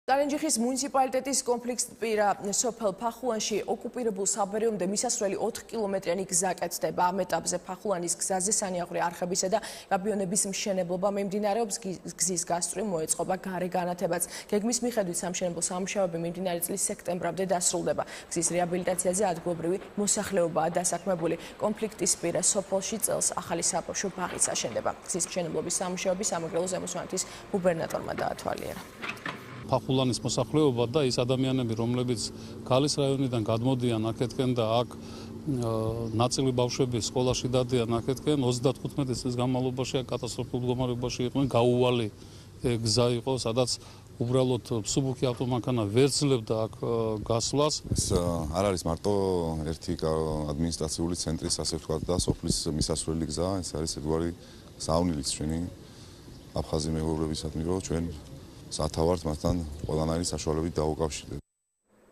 ტარენჯიხის მუნიციპალიტეტის კონფლიქტპირა სოფელ ფახულანში ოკუპირებულ საბარეომდე მისასვლელი 4 კილომეტრიანი გზა კეთდება. ამ ეტაპზე ფახულანის გზაზე სანიაღვრე არხებისა და გაბიონების მშენებლობა მიმდინარეობს. გზის გასწვრივ მოეწყობა გარე განათებაც. გეგმის მიხედვით სამშენებლო სამუშაოები მიმდინარე წლის სექტემბრამდე დასრულდება. გზის რეაბილიტაციაზე ადგილობრივი მოსახლეობაა დასაქმებული. კონფლიქტისპირა სოფელში წელს ახალი საბავშვო ბაღიც აშენდება. გზის მშენებლობის სამუშაოები სამეგრელო ზემოსვანეთის გუბერნატორმა დაათვალიერა. ფახულანის მოსახლეობა და ის ადამიანები, რომლებიც გალის რაიონიდან გადმოდიან აქეთკენ და აქ ნაწილი ბავშვები სკოლაში დადიან აქეთკენ 35 წლის განმავლობაში კატასტროფულ მდგომარეობაში იყვნენ, გაუვალი გზა იყო, სადაც უბრალოდ მსუბუქი ავტომანქანა ვერ ძლებდა აქ გასვლას. ეს არ არის მარტო ერთი ადმინისტრაციული ცენტრის, ასე ვთქვათ, და სოფლის მისასვლელი გზა, ეს არის ერთგვარი საუნილიც ჩვენი აფხაზი მეგობრებისადმი, რომ ჩვენ სათავართ მასთან ყველანაირი საშუალებით დაუკავშირდეთ.